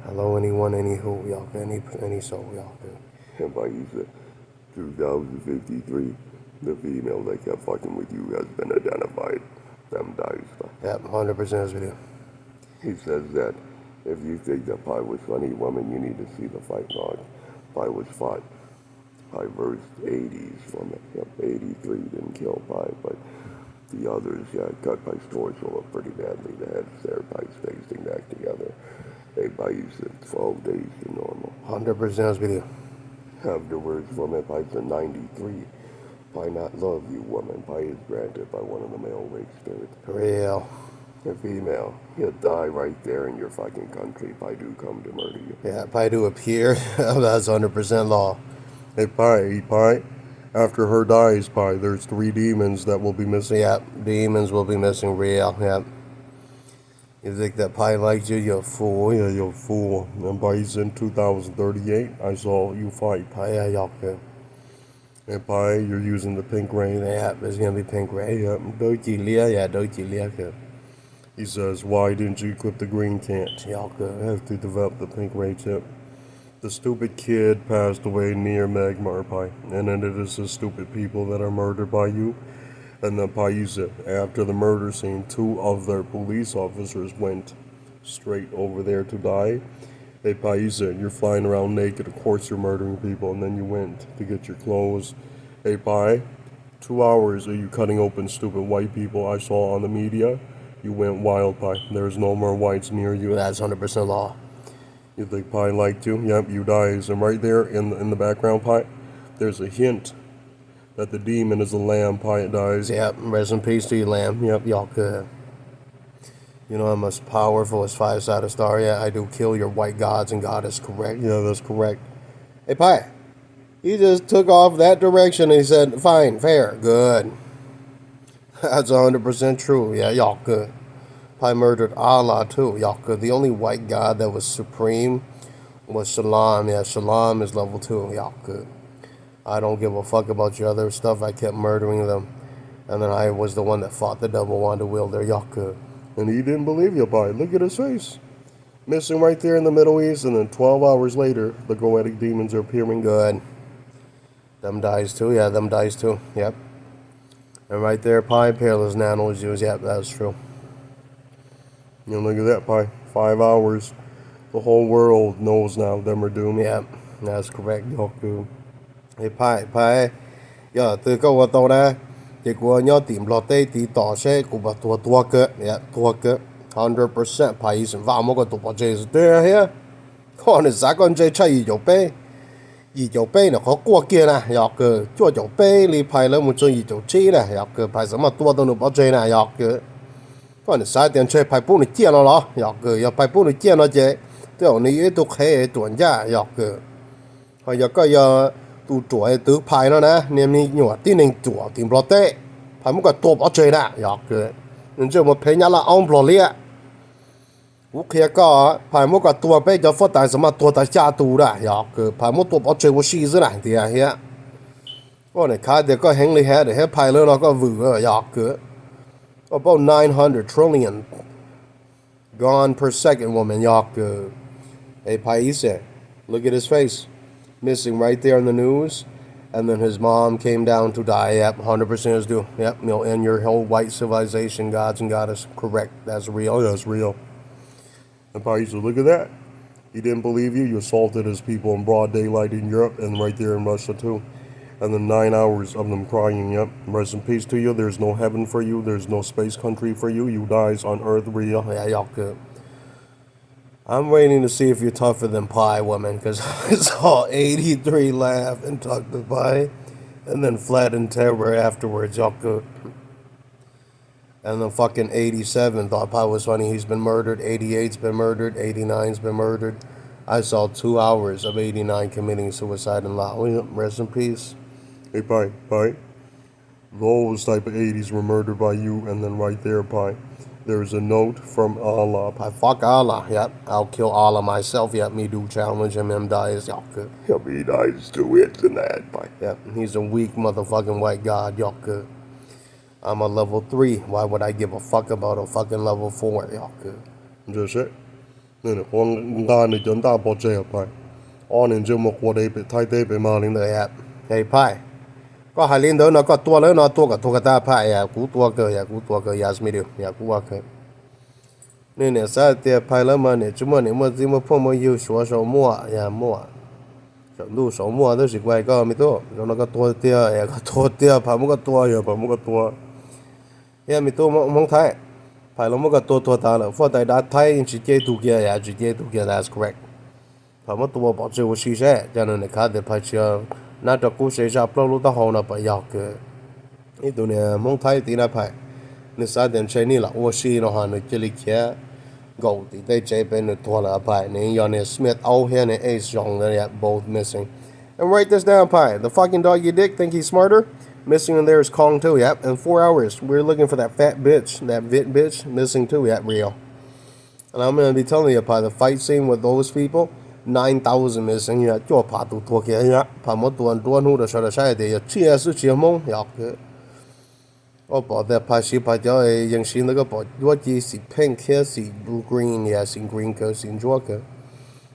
Hello, anyone, anywho, y'all, any soul, y'all. And by you said 2053, the female that kept fucking with you has been identified. Them dies. Yep, 100% is video. He says that if you think that Pi was funny, woman, you need to see the fight log. Pi was fought. Pi versed 80s from it. Yep, 83 didn't kill Pi, but the others cut Pi's torso up pretty badly. The head's there, Pi's facing back together. They Pi used it 12 days to normal. 100% is video. Afterwards, woman, Pi's a 93. Pi not love you, woman. Pi is granted by one of the male wake spirits. Real. A female, you'll die right there in your fucking country. Pi do come to murder you. Yeah, Pi do appear. That's 100% law. Hey, Pi. After her dies, Pi, there's 3 demons that will be missing. Yep, demons will be missing. Real. Yep. You think that Pi likes you? You're a fool. Yeah, you're a fool. And Pi's in 2038. I saw you fight. Pi, yeah, y'all good. Hey, Pi, you're using the pink rain. Yeah, it's gonna be pink ray. Yep. Đôi chị lia, yeah, đôi chị lia good. He says, why didn't you equip the green tent? Y'all I good. have to develop the pink ray tip. The stupid kid passed away near Magmar, Pi, and then it is the stupid people that are murdered by you. And then Pi, you said, after the murder scene, 2 of their police officers went straight over there to die. Hey, Pi, you said, you're flying around naked, of course you're murdering people, and then you went to get your clothes. Hey, Pi, 2 hours of you cutting open stupid white people I saw on the media. You went wild, Pi. There's no more whites near you. That's 100% law. You think Pi liked you? Yep, you dies. And right there in the background, Pi, there's a hint that the demon is a lamb. Pi, it dies. Yep, rest in peace to you, lamb. Yep, y'all good. You know I'm as powerful as 5-sided star. Yeah, I do kill your white gods and goddess, correct? Yeah, that's correct. Hey, Pi, he just took off that direction and he said, fine, fair, good. That's 100% true. Yeah, y'all good. Pi murdered Allah too. Y'all good. The only white god that was supreme was Shalom. Yeah, Shalom is level 2. Y'all good. I don't give a fuck about your other stuff. I kept murdering them. And then I was the one that fought the double-wanded wielder. Y'all good. And he didn't believe you, Pi. Look at his face. Missing right there in the Middle East, and then 12 hours later, the goetic demons are appearing. Good. Them dies too. Yeah, them dies too. Yep. And right there, Pi, peerless nano is used. Yep, that's true. You know, look at that, Pi. 5 hours. The whole world knows now them are doomed. Yep, that's correct. Y'all good. Hey, Pi. Yeah, từ câu tàu đây. Chỉ của nhau tìm lọt tây tí tỏ xe của bà tua cơ. Yeah, tua cơ. 100% Pi isn't vào một cái tụ bà chê there here. Còn là giá con chê chạy dầu bê. Dầu bê nó khó qua kia nè. Y'all good. Chua dầu bê li Pi lên một chân dầu chi nè. Y'all good. Pi sẽ mà tua tao nụ bà chê nè. Y'all good. Còn là sai tiền chơi Pi bố nó chia nó đó. Y'all good. Y'all Pi bố nó chia nó chê. Tiểu ní ý tục khế tuần ra. Y'all good. Hồi giờ có giờ tu chuối tứ Pi nó nè. Niệm ní nhua tí nình chua tìm lọt tê. Pi một cái tua bà chê nè. Y'all good. Nên chứ một phê nhá là ông bò lia. Vũ khí có phải một cái tua bây giờ phát tài mà tua tài gia tu đó, ya cái phải một tua bảo chơi một xí gì này thì à hiện, cái này khai thì có hành lý hết, hết phải lên nó có vừa ya cái about 900 trillion gone per second woman ya cái, hey Paisa, look at his face, missing right there in the news, and then his mom came down to die. Yep, 100% is due. Yep, you know, and your whole white civilization, gods and goddess, correct, that's real. Oh, that's real. And Pi said, look at that. He didn't believe you. You assaulted his people in broad daylight in Europe and right there in Russia too. And then 9 hours of them crying, yep. Rest in peace to you. There's no heaven for you. There's no space country for you. You dies on earth real. Yeah, y'all good. I'm waiting to see if you're tougher than Pi, woman, because I saw 83 laugh and talk to Pi, and then fled in terror afterwards. Y'all good. And then fucking 87 thought Pi was funny. He's been murdered. 88's been murdered. 89's been murdered. I saw 2 hours of 89 committing suicide in Laos. Rest in peace. Hey, Pi. Those type of 80s were murdered by you, and then right there, Pi, there's a note from Allah. Pi, fuck Allah. Yep, I'll kill Allah myself. Yep, me do challenge him. Him dies. Y'all good. Yep, he dies 2 hits in that, Pi. Yep, he's a weak motherfucking white god. Y'all good. I'm a level 3. Why would I give a fuck about a fucking level 4? Y'all good. Just it. nên là con gan này chúng ta bỏ chạy phải on in chung một quả đây bị thay thế bị mà lên đây เลยครับไอ้พายก็หาลินเดินเนาะก็ตัวเลยเนาะตัวกับตัวกับตาพายอ่ะกูตัวเกยอ่ะกูตัวเกยยาสมิเดียวอย่ากูว่าเคยนี่เนี่ยซาเตียพายแล้วมาเนี่ยจุ่มเนี่ยมันจะมาพ่อมาอยู่ชัวชัวมั่วอย่ามั่ว小路手摸都是怪个没多，然后那个多点也个多点，怕么个多也怕么个多，也没多蒙台，怕了么个多大了，放在打台直接读个呀，直接读个 that's correct，怕么多保证我是谁，这样你看的拍摄，那这故事是 upload 到后那不要个，你都呢蒙台的那拍，你三点谁你了，我是那哈你这里看。Go thì they chạy bên the toilet pie. Then you Smith out here and Ace Young that both missing. And write this down, pie. The fucking dog you dick think he's smarter? Missing in there is Kong too. Yep. In 4 hours, we're looking for that fat bitch, that vit bitch, missing too. Yep, real. And I'm gonna be telling you, pie, the fight scene with those people, 9,000 missing. Yeah, 就怕都脱开呀，怕么多户的说的啥的，也这是节目要个。我把的拍戏拍掉诶，ยัง是那个把我只是 pink 还是 blue green 也是 green 个是左个，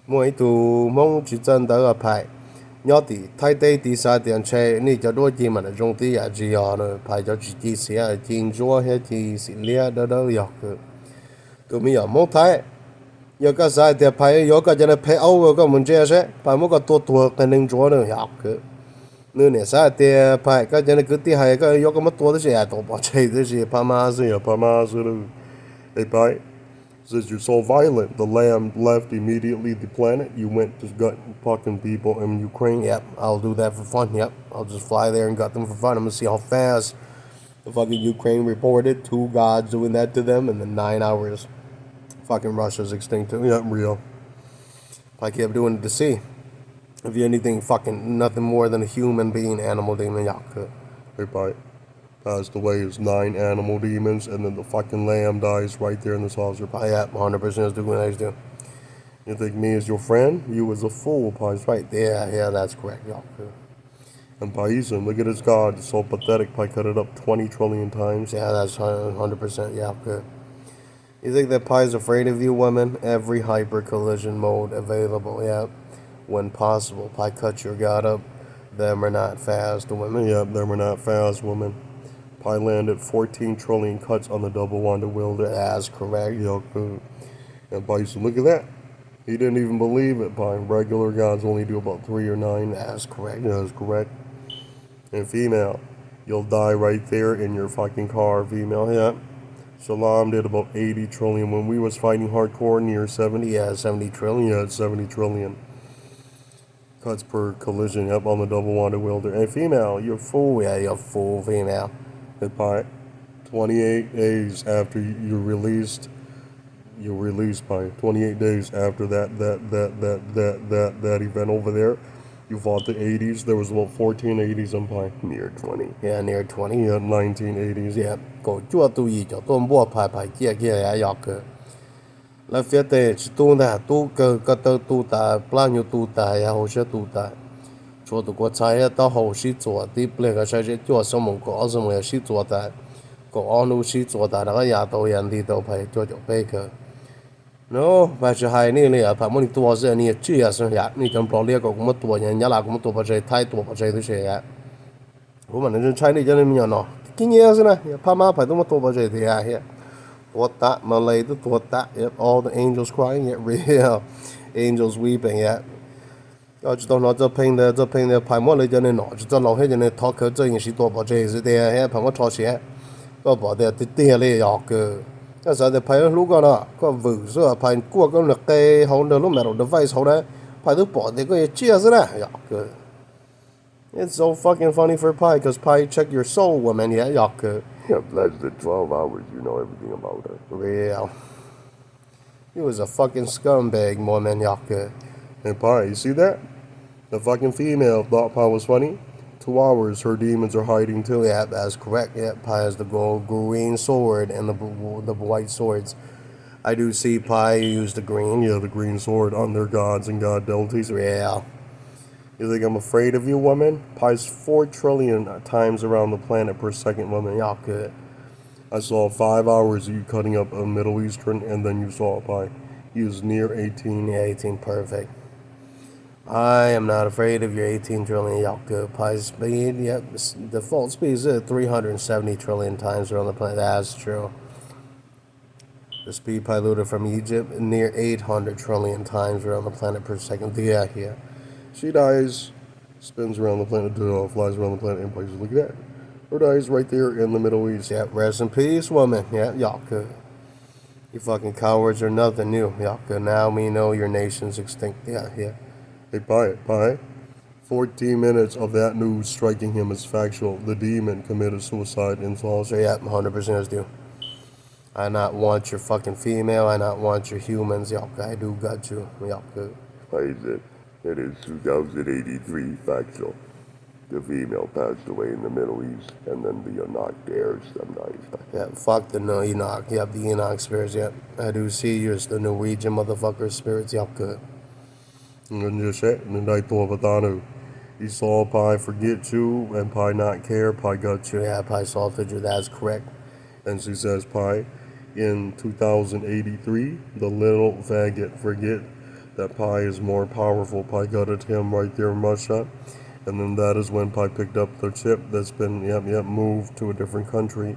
每度梦只真的个拍，要的太低第三点车，你就多几万的中的也只要呢拍咗自己是啊，金左还是是列的都要个，都没有梦太。有个啥的拍，有个就那拍欧个门这些，拍么个多跟能做呢要个。nữa nè sao thì phải cái chân cứ tí hay cái có mất tua đó tổ bỏ chạy đó chứ Pama yeah Pama hey bye says you're so violent the lamb left immediately the planet you went to gut fucking people in Ukraine. Yep, I'll do that for fun. Yep, I'll just fly there and gut them for fun. I'm gonna see how fast the fucking Ukraine reported 2 gods doing that to them in the 9 hours. Fucking Russia's extinct too. Yeah, real. I kept doing it to see if you're anything fucking nothing more than a human being, animal demon, y'all could. Hey bye passed away as 9 animal demons and then the fucking lamb dies right there in the saucer. Oh, yeah, 100% is doing what I do. You think me as your friend? You was a fool, Pie. Right, yeah, that's correct, y'all could. And Paisan, look at his god, it's so pathetic. Pie cut it up 20 trillion times. Yeah, that's 100%, yeah, good. You think that Pie's afraid of you, women? Every hyper collision mode available, yeah. When possible, Pie cut your god up. Them are not fast, women. Yep, them are not fast, women. Pie landed 14 trillion cuts on the double wonder wielder. That's correct. Yo, good. And Bison, look at that. He didn't even believe it, Pie. Regular gods only do about 3 or 9. That's correct. That's correct. And female, you'll die right there in your fucking car, female. Yeah. Salam did about 80 trillion when we was fighting hardcore near 70. Yeah, 70 trillion. Yeah, 70 trillion cuts per collision up on the double wonder wielder. And female, you're Fool, yeah, you're fool, female. hit by 28 days after you're released by 28 days after that event over there. You fought the 80s. There was about 14 80s in Pi. Near 20. Yeah, near 20. Yeah, 1980s. Yeah, go chua tu yi cho tu mua pai kia ya yok ke. La phía tây chỉ tu na tu cơ tu ta bao nhiêu tu ta ya hồ sơ tu ta. Cho tu có trái ta hồ sĩ做 đi ple cái sai cho什么个什么sĩ做ta. Có anh u sĩ做ta那个呀都人地都pai cho贝壳. No, bà chỉ hay nè là phải muốn tua ra nè chỉ là sao ya, nè cầm bao liệt cũng mất tua nhà là cũng mất tua bao nhiêu thay tua bao nhiêu thứ gì ya. Của mình nên trái này cho nên mình nó. Cái gì vậy nè, phải mà phải mất tua bao nhiêu thì ya. What that Malay, what that, yep, all the angels crying, yet real angels weeping, yet. Just don't know the pain the pie more than no, just don't know hidden talk her doing she thought about Jay's there, yeah, Pama toss yet. Go about that, the daily york. That's how the pie look on up, got voo, so a pine cook on the day, hold the metal device holder, pie the pot, they go cheers that, york. It's so fucking funny for Pie, because Pie check your soul, woman, yeah, york. Yeah, less than 12 hours, you know everything about her. Real. He was a fucking scumbag, more than Yaka. Hey, Pi, you see that? The fucking female thought Pi was funny. 2 hours, her demons are hiding too. Yeah, that's correct. Yeah, Pi has the gold green sword and the white swords. I do see Pi use the green. Yeah, the green sword on their gods and god deities. Real. You think I'm afraid of you, woman? Pi's 4 trillion times around the planet per second, woman. Y'all good. I saw 5 hours of you cutting up a Middle Eastern, and then you saw a Pi. He is near 18. Yeah, 18, perfect. I am not afraid of your 18 trillion Yaku. Pi speed, yep. Default speed is 370 trillion times around the planet. That's true. The speed Pi looted from Egypt, near 800 trillion times around the planet per second. Yeah, yeah. She dies, spins around the planet, flies around the planet in places. Look at that. Her dies right there in the Middle East. Yep, rest in peace, woman. Yeah, Yaku. You fucking cowards are nothing new, Yaku. Now we know your nation's extinct. Yeah, yeah. Hey, Pi. 14 minutes of that news striking him as factual. The demon committed suicide in Falls. So, yeah, 100% is due. I not want your fucking female. I not want your humans. Yaku, I do got you. Yaku. It is 2083 factual. The female passed away in the Middle East, and then the Enoch heirs them dies. Yeah, fuck the no Enoch. Yep, the Enoch spirits. Yep, I do see you as the Norwegian motherfucker spirits. Yaku. And just and I thought Vatanu. He saw Pi forget you and Pi not care. Pi got you. Yeah, Pi salted you. That's correct. And she says, Pi, in 2083, the little faggot forget that Pi is more powerful. Pi gutted him right there in Russia. And then that is when Pi picked up the chip that's been, moved to a different country.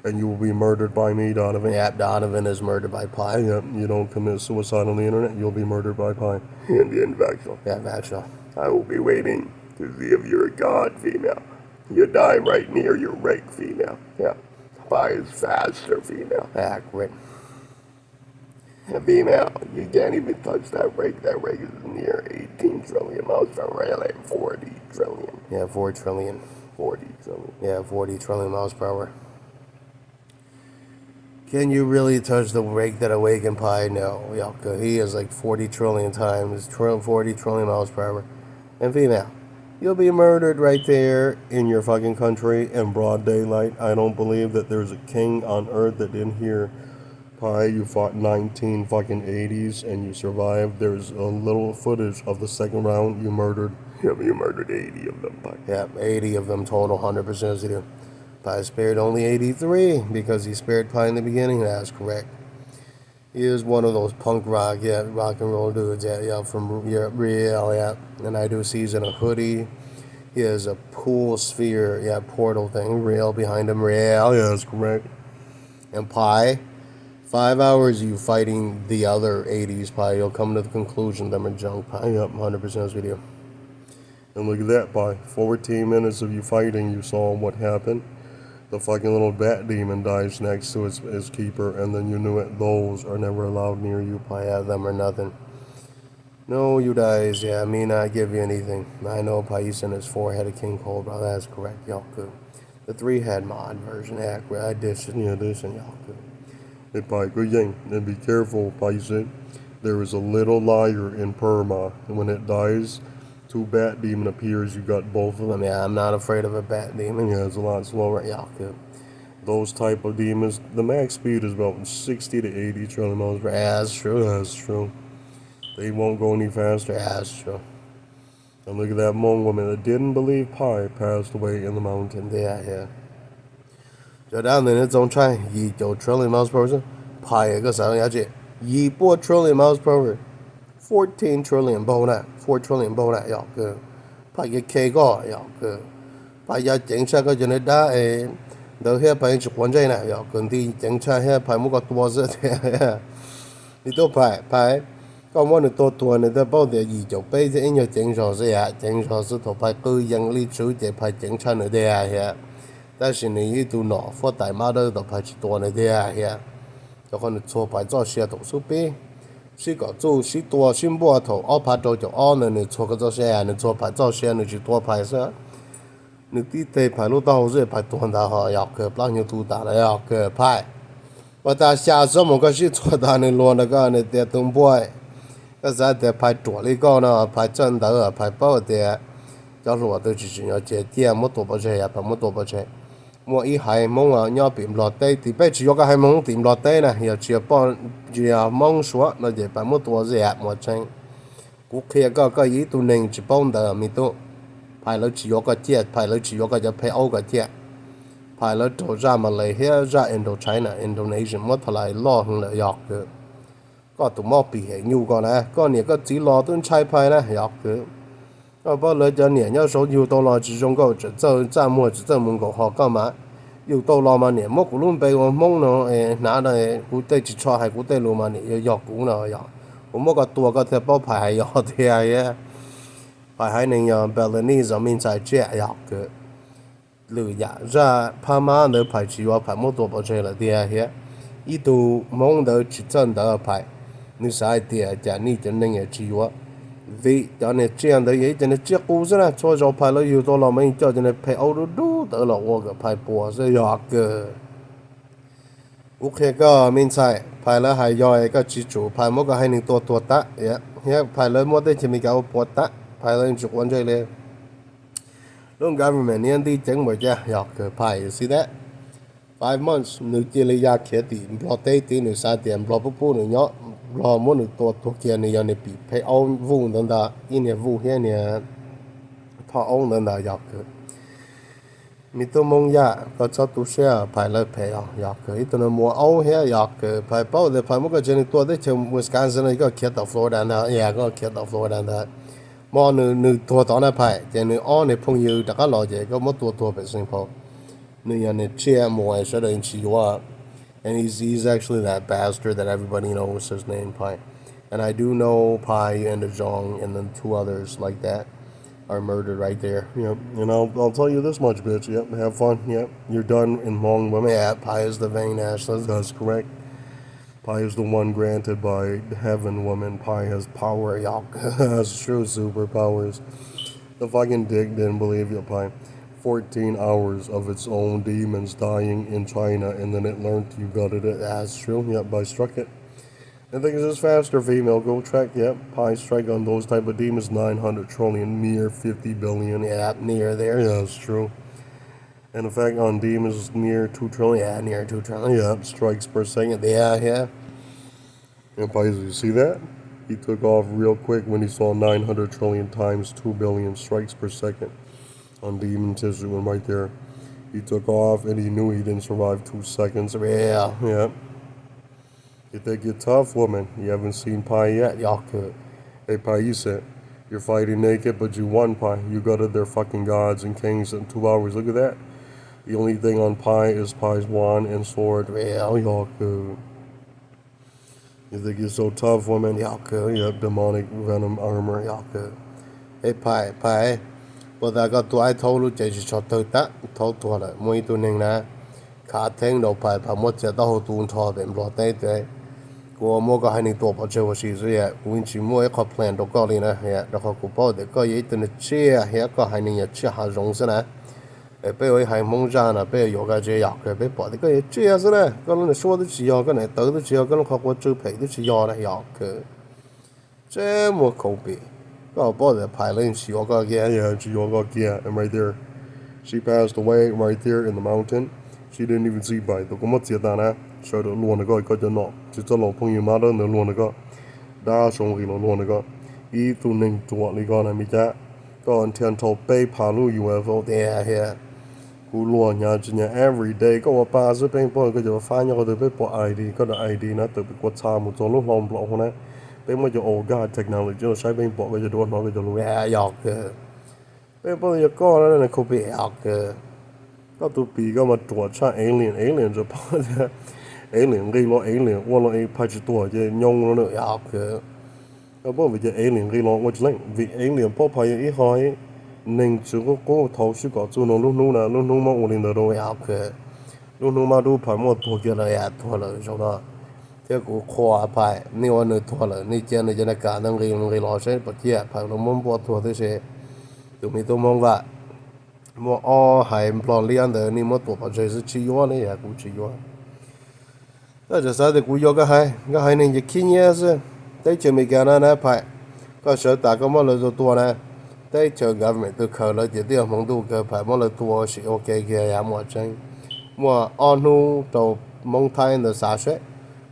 And you will be murdered by me, Donovan. Yep, Donovan is murdered by Pi. Yep, you don't commit suicide on the internet, you'll be murdered by Pi. Indian factual. Yeah, factual. I will be waiting to see if you're a god, female. You die right near your rake, female. Yeah. Pi is faster, female. Accurate. Yeah, female, you can't even touch that rake. That rake is near 18 trillion miles per hour, like 40 trillion. Yeah, 4 trillion. 40 trillion. Yeah, 40 trillion miles per hour. Can you really touch the rake that awakened Pi? No, Yaku. He is like 40 trillion times, 40 trillion miles per hour. And female, you'll be murdered right there in your fucking country in broad daylight. I don't believe that there's a king on earth that didn't hear Pi. You fought 19 fucking 80s and you survived. There's a little footage of the second round you murdered. Yeah, you murdered 80 of them, Pi. Yeah, 80 of them total, 100% as you do. Pi spared only 83 because he spared Pi in the beginning. That's correct. He is one of those punk rock, rock and roll dudes, from real, And I do see he's in a hoodie. He has a pool sphere, portal thing, real behind him, real. Yeah, that's correct. And Pi, 5 hours you fighting the other 80s Pi. You'll come to the conclusion them are junk Pi. Yep, 100% this video. And look at that, Pi. 14 minutes of you fighting, you saw what happened. The fucking little bat demon dies next to his keeper, and then you knew it. Those are never allowed near you, Pi. Them or nothing. No, you guys, me not give you anything. I know Pi used in his forehead of King Cobra. That's correct, Yaku. The 3-head mod version, accurate. Addition, Yaku. Hey, Pi, good thing. And be careful, Pi said. There is a little liar in Perma, and when it dies, 2 bat demon appears, you got both of them. Yeah, I'm not afraid of a bat demon. Yeah, it's a lot slower. Yaku. Those type of demons, the max speed is about 60 to 80 trillion miles per hour. Yeah, that's true. That's true. They won't go any faster. Yeah, that's true. And look at that Hmong woman that didn't believe Pi passed away in the mountain. Yeah. 就當然一種差2 trillion miles per hour， Pi 嗰時候有隻2 trillion miles per hour， 14 trillion 步啦，4 trillion 步啦，有嘅，Pi 嘅 K 個有嘅，Pi 有警察嗰陣你打到喺Pi 做管制啦，有嗰啲警察喺Pi冇個多啫，你都Pi。ก็ว่าในตัวในแต่包的二就背着因為正常是正常是同Pi個人力處嘅Pi警察嚟的但是你呢度攞貨大媽都度Pi多嚟的就可能錯Pi做些讀書邊，是個做是多是冇頭Pi做就呢你錯個做些你錯Pi做些你就多Pi些，你啲地Pi路到是Pi多大哈要個不然就多大了要個Pi，我打下什麼個是錯大你攞那個你啲東北。ก็จะแต่Piตัวนี้ก็นะPi真的Pi包的假如我都只要接电冇多不ใช่Pi冇多不ใช่我一係蒙要變落地啲被只要個係蒙點落地呢要只要幫只要蒙說那就Pi冇多是冇真กูเคลียก็อีตัวหนึ่งจะป้องเดิมมีตัวPiแล้ว只要個接Piแล้ว只要個จะ配歐個接Piแล้วตัวจะมาเลยเฮียจะอินโดไชน่าอินโดนีเซียหมดทลายล่อหงเลยอยากเกิด có tụi mò bị hệ nhu còn nè có nè có chỉ lo tuân chạy phải nè học cứ có bao giờ cho nè nhớ số nhiều đâu lo chỉ trong có chỉ cho ra mua chỉ cho mong có họ干嘛有đâu lo mà nè mốc luôn被我蒙了拿的古代只穿还古代路嘛nè要古呢要我莫个多个在包牌要的呀牌还能要 Balinese 面在这要个lừa giả ra pa ma nữa phải chỉ vào phải một tổ bảo chơi là địa hệ ít tu mong đỡ chỉ chân đỡ phải nếu sai địa giả ni chân nên chỉ vào vì cho nên chuyện đó vậy cho nên chiếc cũ ra cho cho phải là yêu to là mình cho nên phải âu đủ đỡ là我个phải bỏ sẽ giọt cái ok cái mình sai phải là hay giỏi cái chỉ chủ phải một cái hay nên tua ta ya phải là một cái chỉ mình cái bỏ ta phải là chủ quan chơi lên Long government and the thing with Yak Pie, you see that? 5 months, nuclear yak kitty, rotating is at the improbable and yacht, raw money to Tokian and P. Pay all wound and that in a woo here near ta on and that yak. Mitomong ya, got to share pilot pay yak. It no more all here yak. Pipe out the Pamoka Jenny to the Wisconsin, I got kit of Florida and that, yeah, got kit of Florida and that. Mà nữ thua tao này phải, chỉ nữ on này phong yêu tất cả loại gì có một thua phải sinh phô, nữ này chia mua sẽ đến chỉ hoa, and he's actually that bastard that everybody knows his name Pai, and I do know Pai and the Zhong and then 2 others like that are murdered right there. Yep, and I'll tell you this much, bitch. Yep, have fun. Yep, you're done in Hmong women. Yeah, Pai is the vain ass. That's correct. Pi is the one granted by heaven woman. Pi has power, y'all. That's true superpowers. The fucking dick didn't believe you, Pi. 14 hours of its own demons dying in China, and then it learned you gutted it. That's true. Yep, Pi struck it. And things is faster, female. Go track. Yep, Pi strike on those type of demons. 900 trillion, near 50 billion. Yeah, near there. Yeah, that's true. And in fact, on demons, near 2 trillion. Yeah, near 2 trillion. Yep, strikes per second. Yeah. And Pi, you see that? He took off real quick when he saw 900 trillion times 2 billion strikes per second on demon tissue, and right there, he took off and he knew he didn't survive 2 seconds. Yeah. You think you're tough, woman? You haven't seen Pi yet? Y'all could. Hey, Pi, you said you're fighting naked, but you won, Pi. You gutted their fucking gods and kings in 2 hours. Look at that. The only thing on Pi is Pi's wand and sword. Yeah, y'all could. You think you're so tough, woman? Y'all could. You have demonic venom armor. Y'all could. Hey, Pi. Well, I got to I told you, just shot that. Told to her, muy to ning na. Cả tiếng đầu Pi, một giờ đâu tuôn thọ đến bỏ tay đấy. Cô mua cái hai này tổ bảo chơi vào xí rồi, cũng chỉ mua cái plan đồ có đi nè, đó có cụ bảo để có gì từ nó chia, có hai này chia hàng rong thế nè. Bây giờ hai mong ra nè, bây giờ cái gì cái bây bỏ thì cái chia thế nè, cái nó số được chỉ cái này tới được chỉ cái nó học qua chữ phải được chỉ này cái,这么口碑，个保的排练只个个 Yeah, she and right there. She passed away right there in the mountain. She didn't even see by the come up na so the luon go cho nó chỉ cho lòng phong yêu mà đó nó luon go đa số người nó luon go ý tu ninh tu lý go là mi cha còn thiên thổ bay phá lu UFO yeah. cú luon nhà chỉ nhà every day có ba số bên bỏ cái chỗ phá nhau cái bên bỏ ID có là ID nó từ bên quạt xa một chỗ lúc lòng lộ này bên mà chỗ old god technology nó sai bên bỏ cái chỗ đó nó cái chỗ luôn Yeah, y'all could. Bên bỏ cái có nó là không bị y'all could. Có tụi bị có mà trụ cha alien rồi bỏ ra alien gây lo alien qua lo phải chỉ trụ chứ nhông nó nữa Y'all could. có bao giờ alien gây lo qua chứ vì alien bỏ phải ý hỏi nên chỉ có thầu sự có chú nó lúc mà ổn định rồi Y'all could. Lúc mà đủ phải một thuộc cái là thua rồi trong đó. Thế cũng khoa phải, nếu anh thua rồi, nếu chân là cả năng người lo sẽ bắt chia phải nó muốn bỏ thua thế sẽ, tụi mình tôi mong vậy. Mà hay plan liên đời ni mà tổ bảo chơi sẽ chỉ yuan này cũng chỉ yuan. Đó giờ sao thì cũng có cái hai này chỉ khi nhớ chứ, đấy chỉ mình cái này phải, có sở ta có mà lời tua này, đấy chờ government từ khởi lời chỉ tiêu mong tu cơ phải mà lời tua sẽ ok kia ya mà chơi, mà anh hu tàu mong thay được sao sẽ,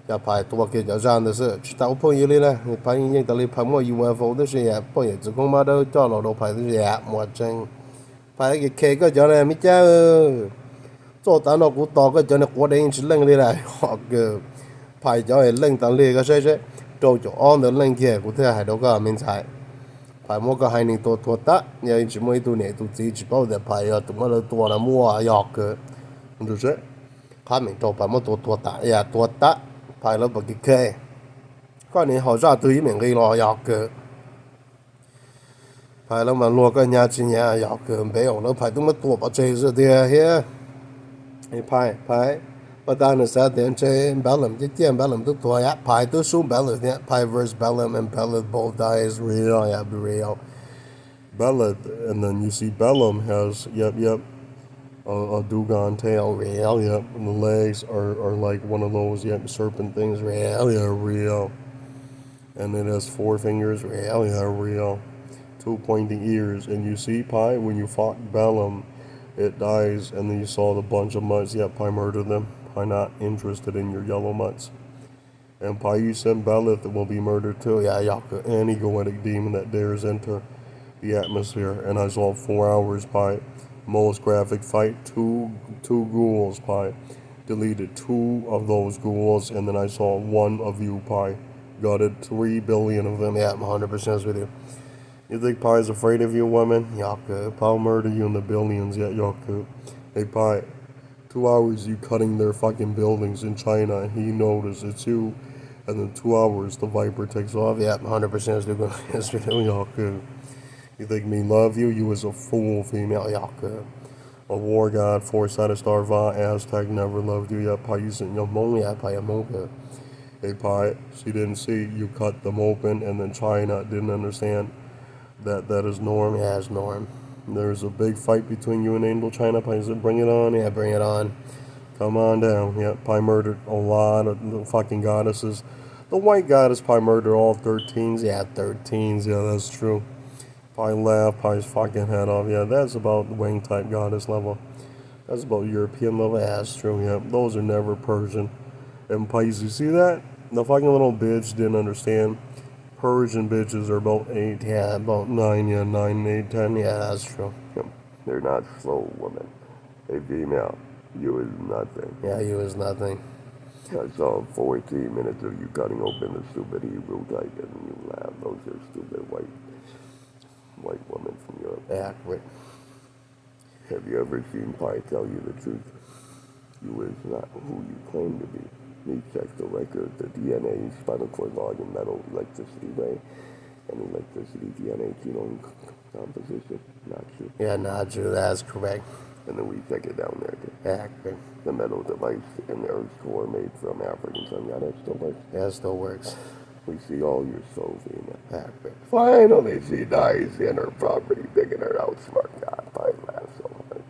ya phải tua kia giờ ra được sự, chỉ tao phong yêu này, phải những cái lời phải mà UFO đó sẽ, bây giờ chỉ có mà đâu cho nó đâu phải đó ya mà chơi. Phải cái kê cái chỗ này mới cha cho tao nó cũng to cái chỗ này quá đến chỉ lên đi này họ cái phải chỗ này lên tao liền cái xe trâu chỗ on the link kia của thế hải đâu có mình xài phải mua cái hai ninh tua ta nhà chỉ mua tu này tu chỉ bảo để phải tụi nó tua là mua yọc cái được chứ khác mình trâu phải mua tua ta tua ta phải là bậc cái cái này họ ra từ mình cái lo yọc cái phải là mà mua cái nhà chỉ nhà yọc cái bây giờ nó phải tụi nó tua bao chơi rồi thì here phải but then is that then in Bellum, Bellum to toy pie to soon Bellum, pie versus Bellum and Bellum both dies real, yeah, be real. Bella, and then you see Bellum has, a dugong tail, Real, yep, and the legs are like one of those, serpent things, real. And it has 4 fingers, real. 2 pointing ears, and you see Pi, when you fought Bellum, it dies, and then you saw the bunch of mutts, Pi murdered them. Pi not interested in your yellow mutts. And Pi you send Belith will be murdered too, any goetic demon that dares enter the atmosphere. And I saw 4 hours Pi, most graphic fight, two ghouls Pi, deleted 2 of those ghouls, and then I saw 1 of you Pi, gutted 3 billion of them, 100% with you. You think Pi is afraid of you, women? Yaku. Pi will murder you in the billions, Yaku. Hey, Pi, 2 hours you cutting their fucking buildings in China, and he notices it's you, and then 2 hours the Viper takes off. 100% is doing Yaku. You think me love you? You was a fool, female, Yaku. A war god, 4-sided star, Va, Aztec, never loved you, Pi, you sent your mom, Pi, a Hey, Pi, she didn't see you cut them open, and then China didn't understand that is Norm. Yeah, it's Norm. There's a big fight between you and Angel China. Pi said, bring it on. Yeah, bring it on. Come on down. Yeah, Pi murdered a lot of the fucking goddesses. The white goddess Pi murdered all 13s. Yeah, 13s. Yeah, that's true. Pi laughed Pi's fucking head off. Yeah, that's about wing type goddess level. That's about European level. Yeah, that's true. Yeah, those are never Persian. And Pi, you see that? The fucking little bitch didn't understand. Persian bitches are about 8. Yeah, about 9, 9, 8, 10. Yeah, that's true. They're not slow women. Hey, female, you is nothing. Yeah, you is nothing. I saw 14 minutes of you cutting open the stupid Hebrew type, and you laugh. Those are stupid white women from Europe. Accurate. Have you ever seen Pi tell you the truth? You is not who you claim to be. Me check the record, the DNA, spinal cord log, and metal electricity ray, and electricity DNA genome composition. Not true. Yeah, not true. That's correct. And then we check it down there. Accurate. The metal device and the Earth's core made from African sun. Yeah, that still works. Yeah, it still works. We see all your soul, female. Accurate. Finally, she dies in her property, digging her out. Smart God, Pi laughs so hard.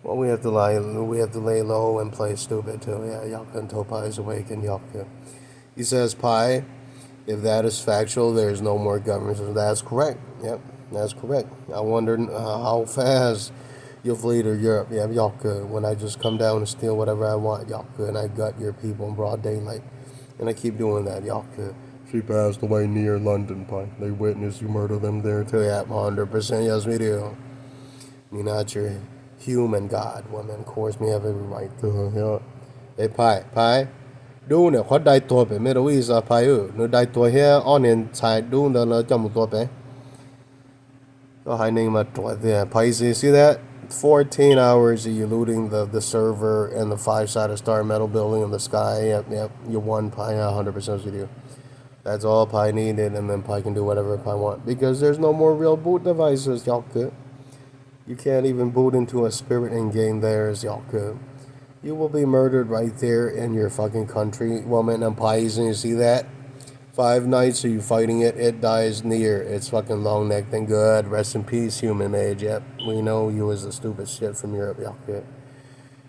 Well, we have to lay low and play stupid too. Yeah, Yalka until Pi is awake and Yalka. He says, Pi, if that is factual, there is no more government. So that's correct. Yep, that's correct. I wonder how fast you'll flee to Europe. Yeah, Yalka, when I just come down and steal whatever I want, Yalka, and I gut your people in broad daylight. And I keep doing that, Yalka. She passed away near London, Pi. They witnessed you murder them there too. Yeah, 100%. Yes, we do. You're not your human god, woman. Of course, we have every right to. Yeah. Hey, Pi. Do ne khoa dai to pe me do is a Pi no dai to here on inside do the jump to pe. So hai ning ma to there. Pi see that? 14 hours of you looting the server and the 5-sided star metal building in the sky. Yep. You won, Pi. 100% with you. That's all Pi needed, and then Pi can do whatever Pi want. Because there's no more real boot devices, y'all could. You can't even boot into a spirit in game there, as y'all could. You will be murdered right there in your fucking country, woman. And Pi, you see that? 5 nights of you fighting it dies near. It's fucking long neck thing. Good. Rest in peace, human age. Yep. We know you was the stupid shit from Europe. Yep.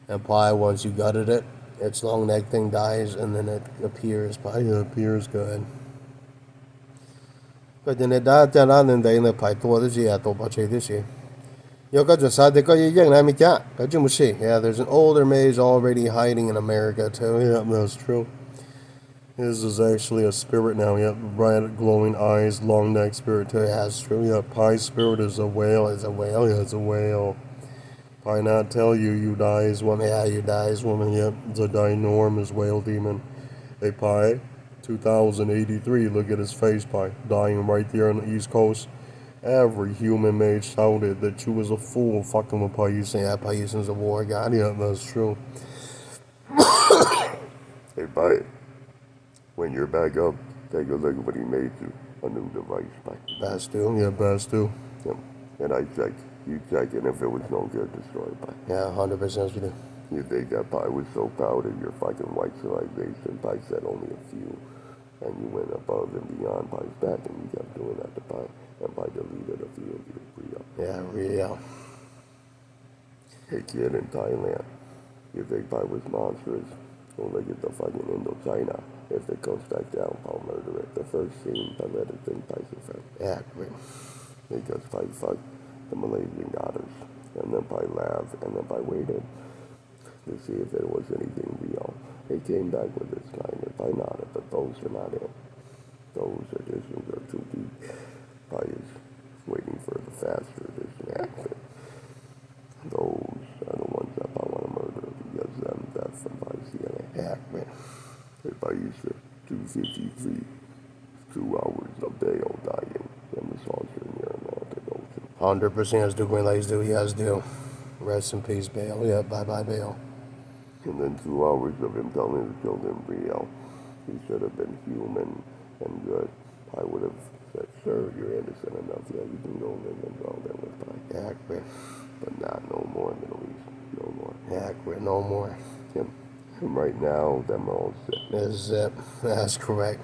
And Pi, once you gutted it, its long neck thing dies and then it appears. Pi, it appears good. But then it died down and then the Pi to this year, to watch this year. You got your side, they got you young, I mean, yeah, there's an older mage already hiding in America too. Yeah, that's true. His is actually a spirit now. Yep, bright glowing eyes, long neck spirit too. Yeah, that's true. Yeah, Pi's spirit is a whale. It's a whale. Yeah, it's a whale. Pi not tell you dies woman. Yeah, you dies woman. Yep, it's a dinormous whale demon. Hey, Pi, 2083, look at his face, Pi, dying right there on the East Coast. Every human made shouted that you was a fool fucking with Pais. Yeah, Pais is a war god. Yeah, that's true. Hey, Pi, when you're back up, take a look at what he made you. A new device, Pi. Bastu, yeah, Bastu. Yep. And I checked. You checked, and if it was no good, destroy it, Pi. Yeah, 100% we do. You think that Pi was so proud of your fucking white civilization? Pi said only a few. And you went above and beyond Pi's back, and you kept doing that to Pi. And Pi deleted a few of you. Real. Yeah, real. Hey, kid in Thailand. You think Pi was monstrous? Well, look at the fucking Indochina. If it goes back down, I'll murder it. The first scene, I let it think Pi's a friend. Yeah, great. Because Pi fucked the Malaysian goddess. And then Pi laughed, and then Pi waited to see if there was anything real. They came back with this kind of Pi nodded, but those are not it. Those additions are too deep. Pi is waiting for the faster addition after. Those are the ones that I want to murder because them death from Pi's DNA. Yeah, great. If I used to 253, 2 hours of Dale dying, and the saucer near Atlantic Ocean. 100% as do Green Lakes do, yes, do. Rest in peace, Bale. Yeah, bye-bye, Bale. And then 2 hours of him telling his children real. He should have been human and good. I would have said, sure, you're innocent enough. Yeah, you can go live and go there with Pi. Yeah, great. But not no more, Middle East. No more. Yeah, great. No more. And right now, them are all sick. Is it? That's correct.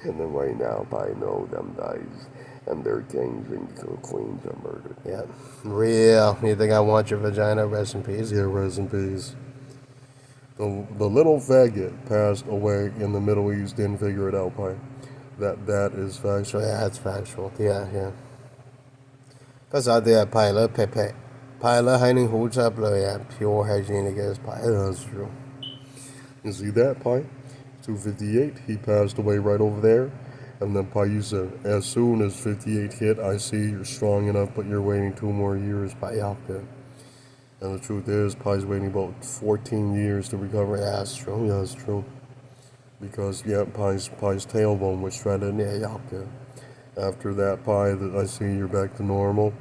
And then right now, Pi know them dies. And their kings and queens are murdered. Yeah. Real. You think I want your vagina? Rest in peace. Yeah, rest in peace. The little faggot passed away in the Middle East, didn't figure it out, Pi. That is factual. Yeah, that's factual. Yeah, yeah. 嗰時我哋係派咗劈劈，派咗喺你好執嚟啊，pure hygienic is Pi. That's true. You see that, Pi? 258, he passed away right over there. And then Pi said, as soon as 58 hit, I see you're strong enough, but you're waiting 2 more years, Pi. Yeah, good. And the truth is, Pi's waiting about 14 years to recover. Yeah, that's true. Yeah, that's true. Because, yeah, Pi's tailbone was shredded. Yeah, yeah, good. After that, Pi, that I see you're back to normal.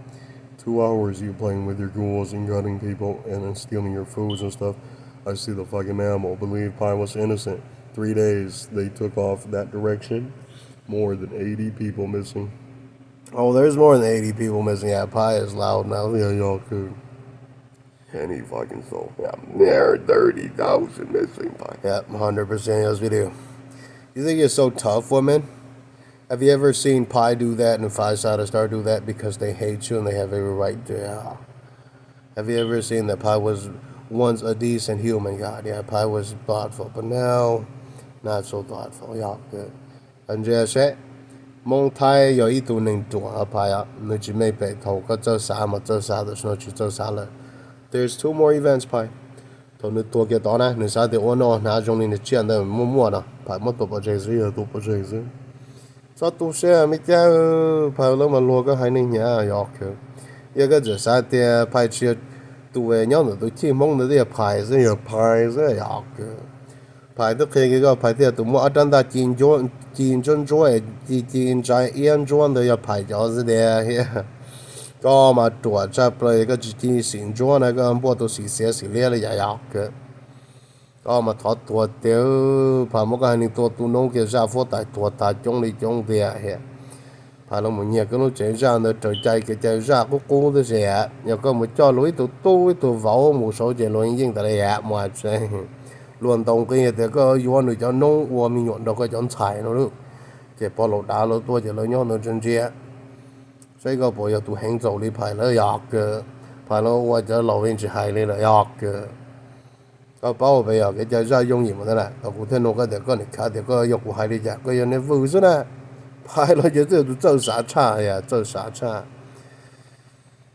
2 hours you playing with your ghouls and gutting people and then stealing your foods and stuff. I see the fucking mammal. Believe Pi was innocent. 3 days they took off that direction. More than 80 people missing. Oh, there's more than 80 people missing. Yeah, Pi is loud now. Yeah, y'all could. And he fucking sold. Yeah, there are 30,000 missing, Pi. Yep, 100% yes we do. You think you're so tough, women? Have you ever seen Pi do that and Five-Sided Star do that because they hate you and they have every right to? Yeah. Have you ever seen that Pi was once a decent human god? Yeah, Pi was thoughtful, but now, not so thoughtful. Yeah, good. And just say, 蒙太有一度能做啊Pi啊，你只没被头个做啥嘛？做啥的时候去做啥了。There's 2 more events, Pi. 头你多给到呢，你啥的我呢？哪种你见的默默的，Pi 么多不这事也多不这事。Cho tu xe mới cha phải lâu mà lùa cái hai này nhá yọc cái cái sao thì phải chia tu về nhau nữa tu chỉ mong nữa thì phải sẽ yọc phải được cái phải thì tu mua ăn ta chín chân rồi chín trái yên chuẩn的要phải cho是的có mà chuột chấp lại cái chín xin chuẩn này cái bộ tu xí xí lẹ là yọc có mà thoát tuột tiêu phải một cái này tuột tu nông kia ra phố tại tuột tại trong đi trong địa hệ phải là một nhà cái nó chạy ra nó trời chạy cái chạy ra có cô đó sẽ nhà có một cho lối tu vào một số chuyện luôn nhưng tại đây ạ mà sẽ luôn đồng cái thì có vô nữa cho nông qua mình nhuận đâu có chọn xài nó được chỉ bỏ lột đá lột tua chỉ lấy nhau nó chân chia所以個部有tu行走呢排了藥嘅排了或者老人只係你了藥嘅có bảo vệ cái giờ ra dùng gì mà thế này có thể nó có thể có những cái có yêu của hai đi chả có những vụ gì nè phải là chỉ tự tự sát cha ya tự sát cha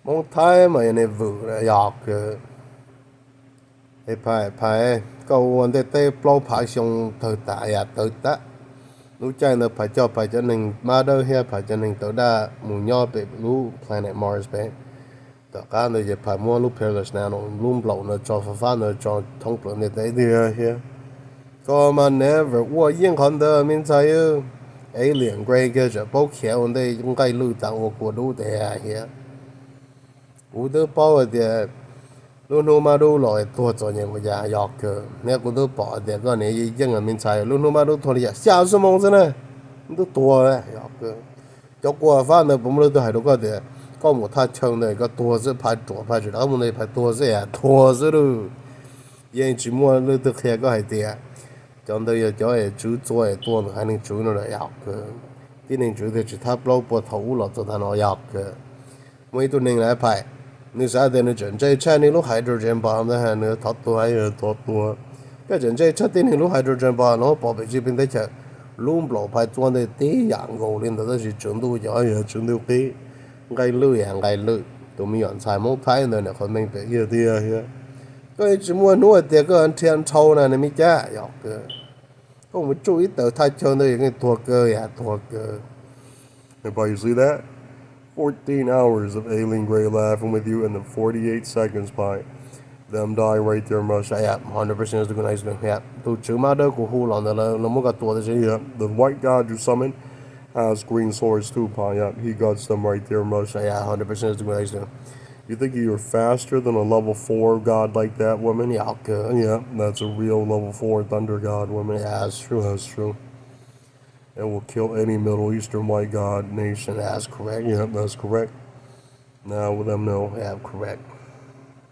mong thái mà những vụ là học cái phải câu vấn đề tây bao phải xong thời đại ya thời đại lúc chạy nó phải cho nên mà đâu here phải cho nên tới đã muốn nhau bị lu planet Mars bé tất cả nó chỉ phải mua lúc peerless nào nó luôn lâu nó cho phá nó cho thông thường này đấy đi here Có mà never 我眼看的明在有 alien gray 个着包钱我得应该路当我过路的呀也，我都包的。luôn hôm mà đâu lại tua cho những cái nhà giọt cơ nếu cũng đâu bỏ để cái này dân ở bên trái luôn hôm mà đâu thôi thì sao số mong thế này đâu tua đấy giọt cơ cho qua phát nữa bấm đâu hay đâu có để có một thằng chồng này cái tua sẽ phải tua phải đó một này phải tua sẽ tua sẽ được yên chỉ mua đâu được kia cái hay tiền trong đây cho ấy chú cho ấy tua hay nên chú nó là giọt cơ cái nên chú thì chỉ tháp lâu bỏ thấu là cho thằng nó giọt cơ mấy tụi mình lại phải你啥的呢？真正产的路hydrogen bomb 的还呢，它多还有多多。个真正产的路 hydrogen bomb，然后宝贝这边的吃，龙不老派装的低氧高领的都是真度要有真度低，该累呀该累，都没人才冇睇呢，呢可能别个的呀。个只么弄的个天超呢，你没加要个，我们注意到太强的一个多个呀多个。Everybody, you see that? 14 hours of alien gray laughing with you, and then 48 seconds by them die right there, mush. Yeah, 100% is the good nice yeah. Tu chữ mà đâu của hù lòng là nó mua cả tua đấy chứ. Yeah, the white god you summon has green swords too, Pa. Yeah, he guts them right there, mush. Yeah, 100% is the good nice You think you're faster than a level 4 god like that, woman? Yeah, good. Yeah, that's a real level 4 thunder god, woman. Yeah, that's true. That's true. And will kill any Middle Eastern white god nation. That's correct. Yeah, that's correct. Now let them know. Yeah, correct.